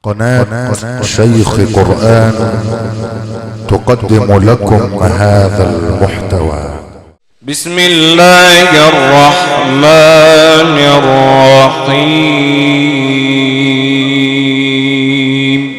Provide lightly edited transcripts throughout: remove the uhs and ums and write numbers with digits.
قناة شيخ قرآن تقدم لكم هذا المحتوى. بسم الله الرحمن الرحيم.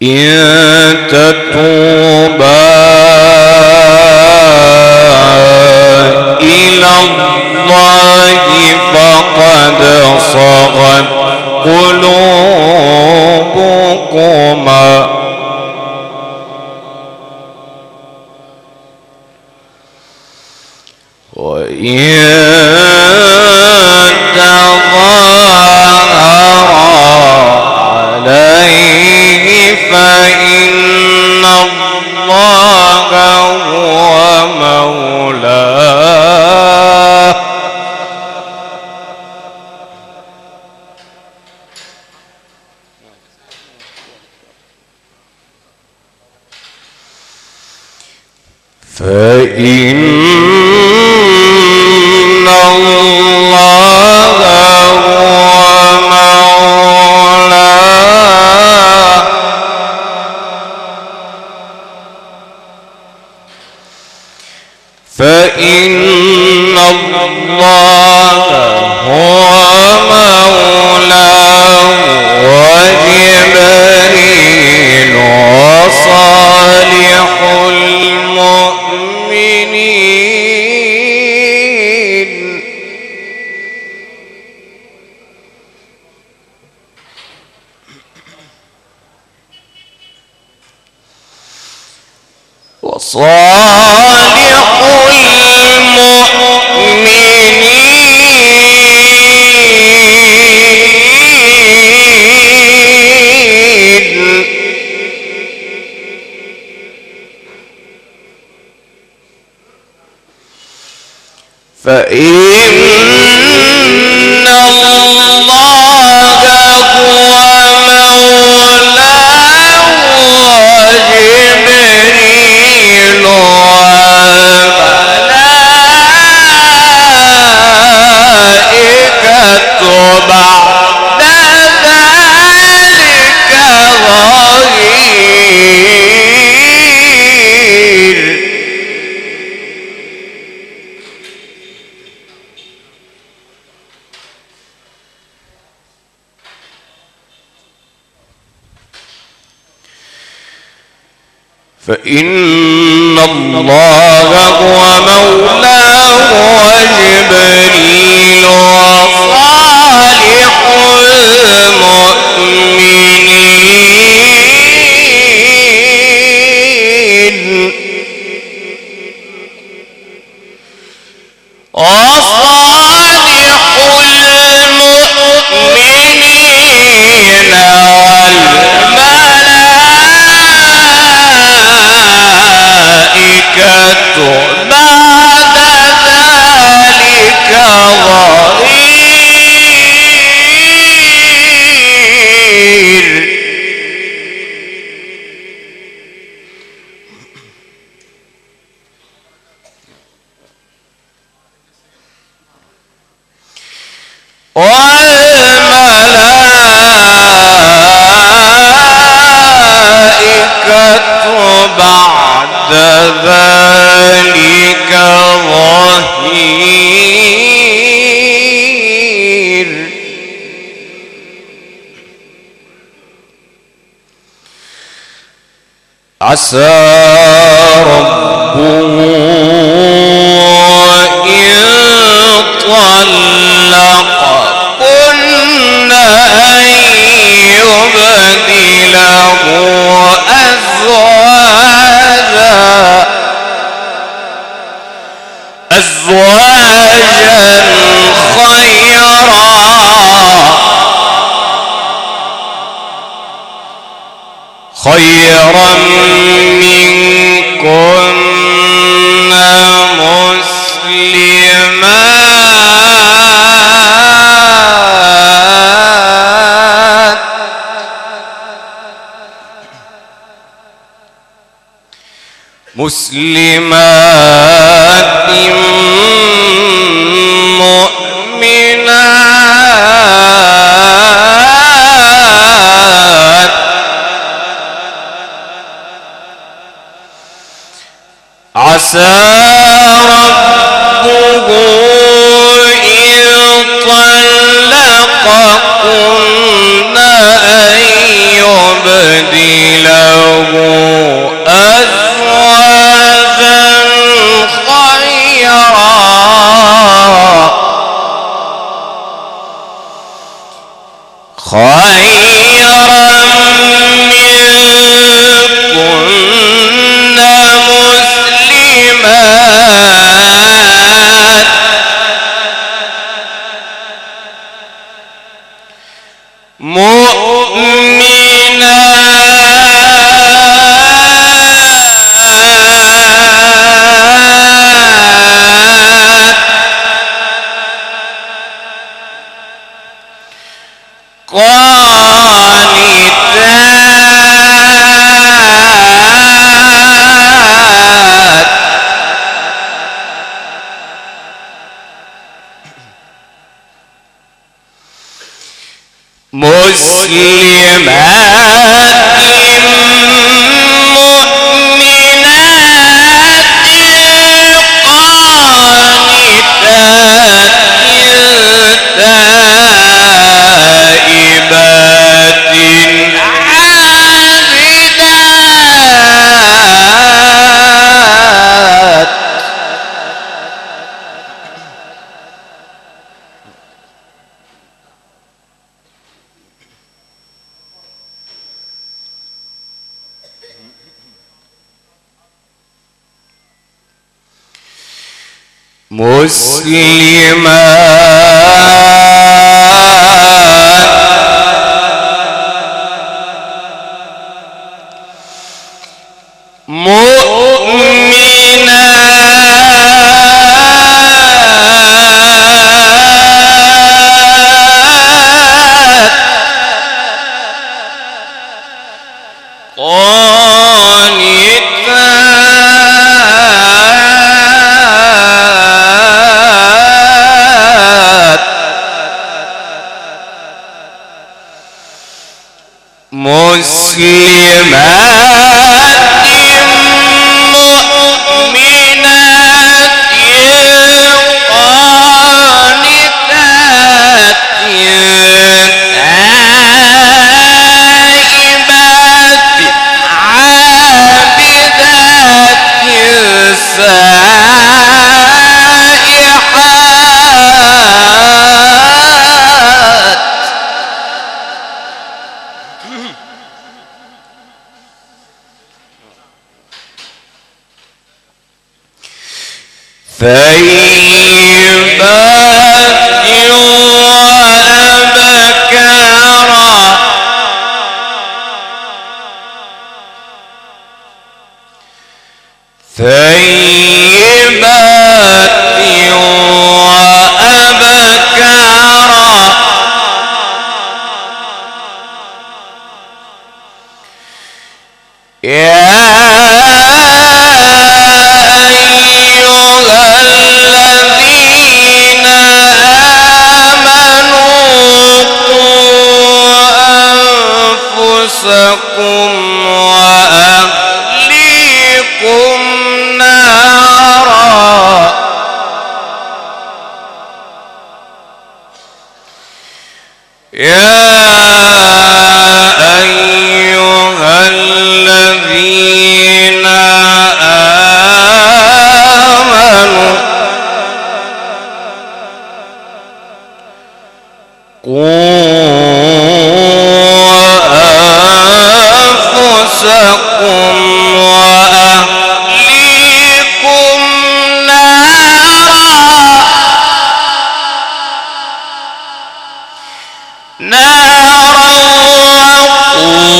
إن تتوبا إلى الله فقد صغت قلوبكما وإن تظاهرا عليه فإن الله هو مولاه فإن الله هو مولاه فإن الله هو مولاه وجبريل وصالح المؤمنين فإن الله هو مولاه وجبريل والملائكة بعد ذلك ظهير. فإن الله هو مولاه وجبريل وصالح المؤمنين بعد ذلك ظهير. والملائكة بعد ذلك ظهير. عسى ربه إن طلقكن أن يبدله أزواجا خيرا منكن مسلمات ربه إذ طلقكن أن يبدله أزواجا خيرا منكن مسلمات مسلمات مؤمنات قانتات تائبات عابدات ثيبات وأبكارا ثيبات وأبكارا يا الذين آمنوا قوا أنفسكم وأهليكم نارا يا أيها الذين آمنوا قوا أنفسكم وأهليكم نارا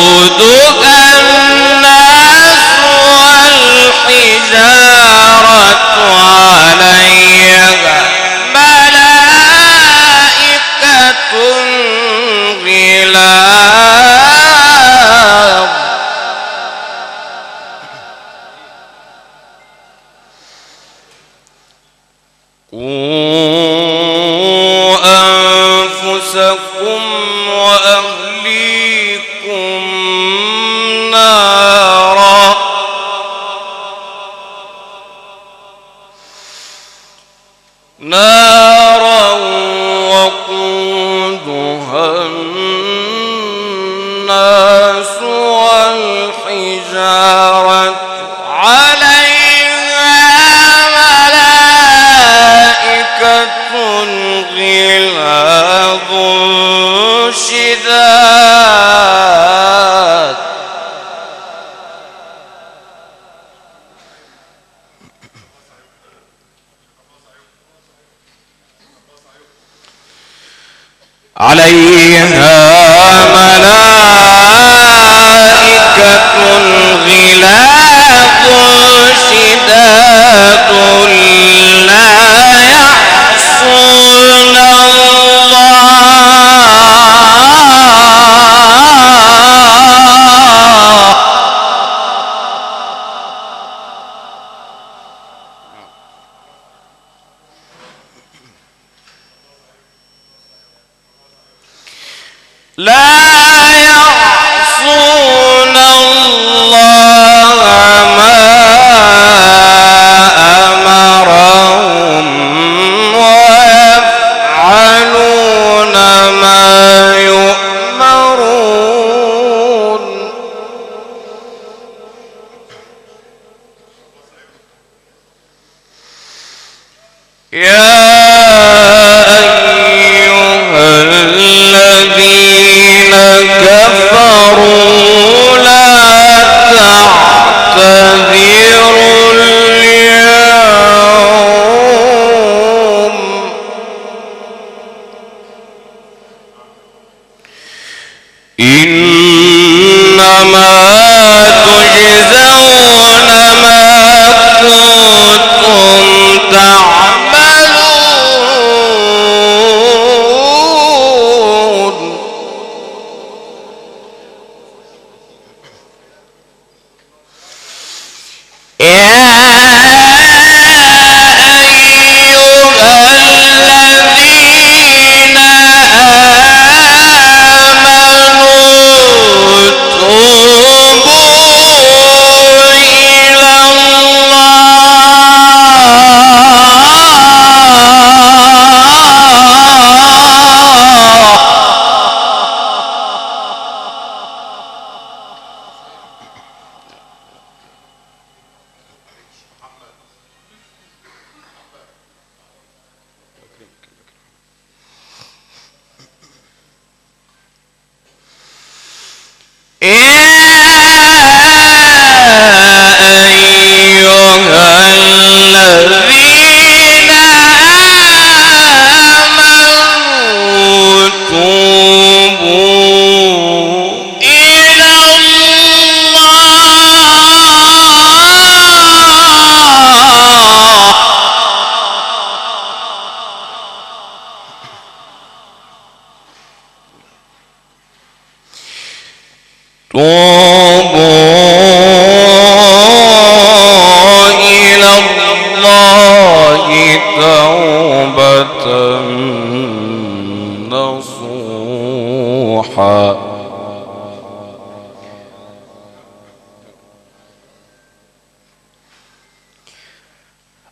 وقودها الناس والحجارة عليها ملائكة غلاظ قوا أنفسكم وأهليكم نارا نارا وقودها الناس والحجارة عليها ملائكة غلاظ شداد عليها ملائكة غلاظ شداد لا يعصون الله ما أمرهم ويفعلون ما يؤمرون يا كفروا لا تعتذروا اليوم إنما تجزون ما كنتم تعملون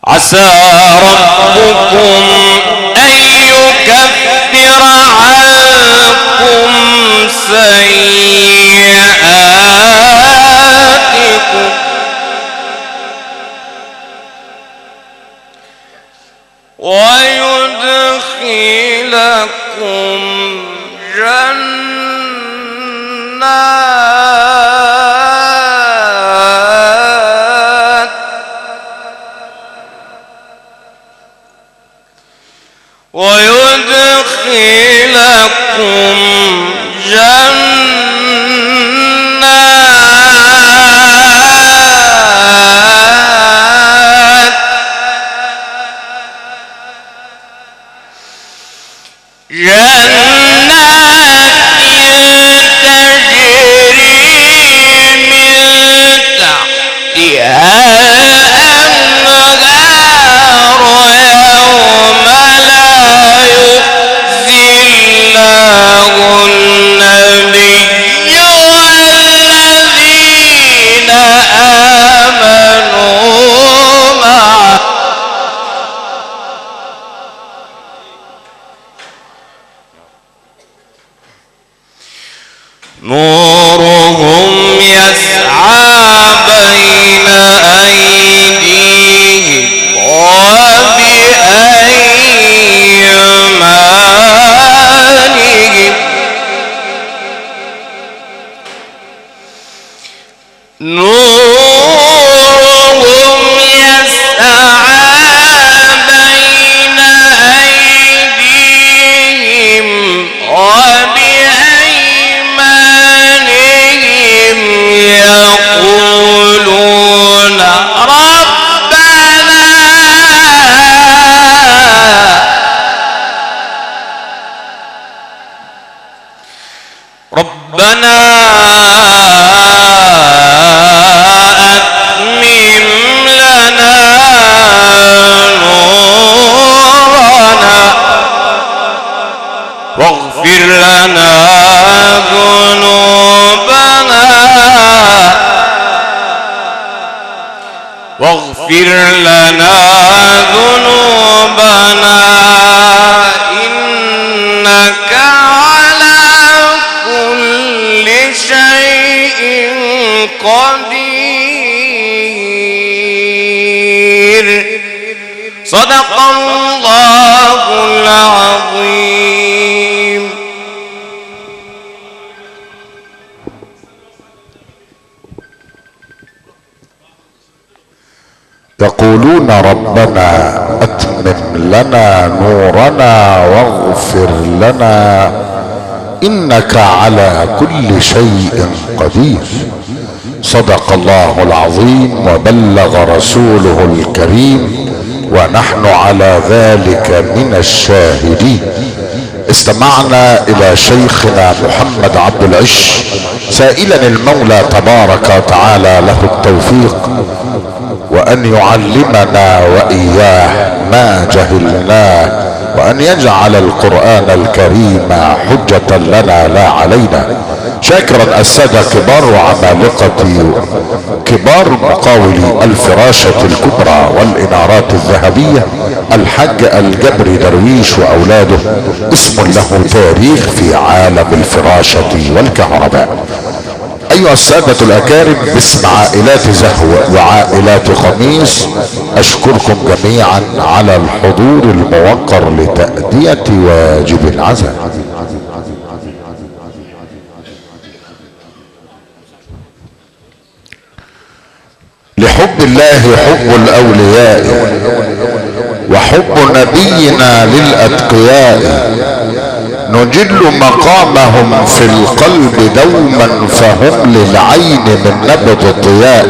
عسى ربكم أن يكفر عنكم سيئاتكم ويدخلكم صدق الله العظيم. يقولون ربنا اتمم لنا نورنا واغفر لنا انك على كل شيء قدير. صدق الله العظيم وبلغ رسوله الكريم ونحن على ذلك من الشاهدين. استمعنا الى شيخنا محمد عبد العش سائلا المولى تبارك وتعالى له التوفيق وان يعلمنا واياه ما جهلناه وان يجعل القرآن الكريم حجة لنا لا علينا. شاكرا السادة كبار وعمالقة كبار مقاولي الفراشة الكبرى والانارات الذهبية الحاج الجبري درويش واولاده، اسم له تاريخ في عالم الفراشة والكهرباء. ايها السادة الاكارم، باسم عائلات زهو وعائلات خميس اشكركم جميعا على الحضور الموقر لتأدية واجب العزاء. لحب الله حب الاولياء وحب نبينا للاتقياء، نجل مقامهم في القلب دوما فهم للعين من نبض الضياء.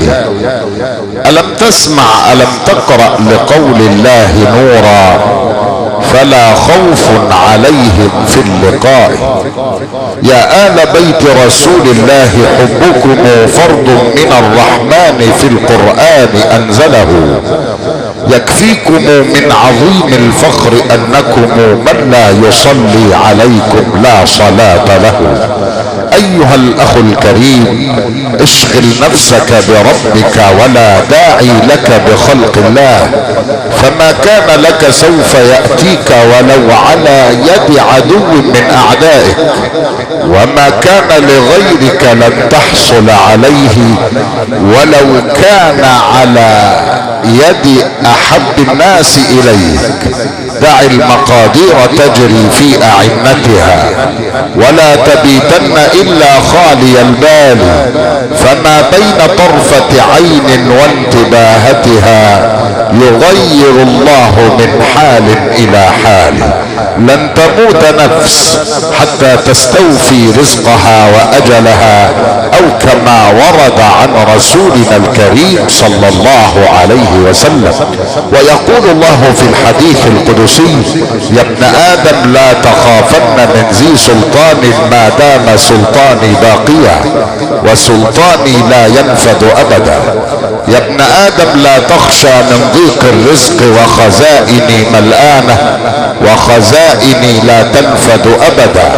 ألم تسمع ألم تقرأ لقول الله نورا فلا خوف عليهم في اللقاء. يا آل بيت رسول الله حبكم فرض من الرحمن في القرآن أنزله، يكفيكم من عظيم الفخر أنكم من لا يصلي عليكم لا صلاة له. أيها الأخ الكريم، اشغل نفسك بربك ولا داعي لك بخلق الله، فما كان لك سوف يأتيك ولو على يد عدو من أعدائك، وما كان لغيرك لن تحصل عليه ولو كان على يد احب الناس اليك. دع المقادير تجري في اعنتها ولا تبيتن الا خالي البال، فما بين طرفة عين وانتباهتها يغير الله من حال الى حال. لن تموت نفس حتى تستوفي رزقها واجلها، او كما ورد عن رسولنا الكريم صلى الله عليه وسلم. ويقول الله في الحديث القدسي: يا ابن ادم لا تخافن من ذي سلطان ما دام سلطاني باقيا، وسلطاني لا ينفد ابدا. يا ابن ادم لا تخشى من ضيق الرزق وخزائني ملآنة، وخزائني لا تنفد ابدا.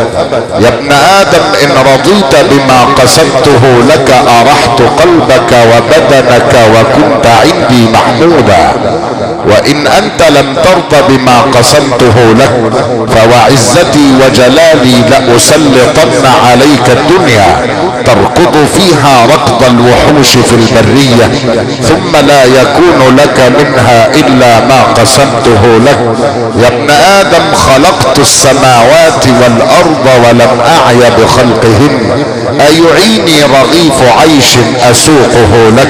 يا ابن ادم ان رضيت بما قسمته لك ارحت قلبك وبدنك وكنت عندي محمودا، وان انت لم ترض بما قسمته لك فوعزتي وجلالي لأسلطن عليك الدنيا تركض فيها ركض الوحوش في البرية، ثم لا يكون لك منها الا ما قسمته لك. يا ابن ادم خلقت السماوات والارض ولم اعي بخلقهن، ايعيني رغيف عيش اسوقه لك.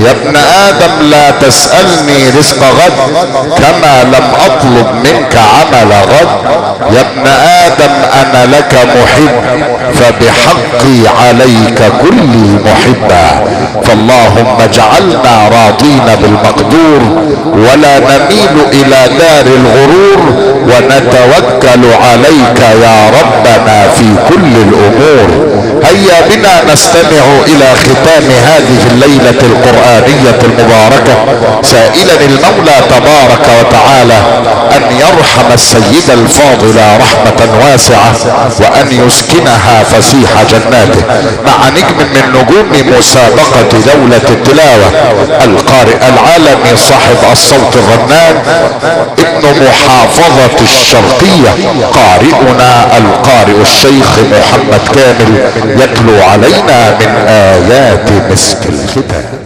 يا ابن ادم لا تسألني رزق غد كما لم اطلب منك عمل غد. يا ابن ادم انا لك محب فبحقي عليك كلي محبا. فاللهم اجعلنا راضين بالمقدور ولا نميل الى دار الغرور، ونتوكل عليك يا ربنا في كل الامور. هيا بنا نستمع الى ختام هذه الليلة القرآنية المباركة، سائلا المولى تبارك وتعالى ان يرحم السيد الفاضل رحمة واسعة وان يسكنها فسيح جناته، مع نجم من نجوم مسابقة دولة التلاوة، القارئ العالمي صاحب الصوت الرنان، ابن محافظة الشرقية، قارئنا القارئ الشيخ محمد كامل، يتلو علينا من آيات مسك الختام.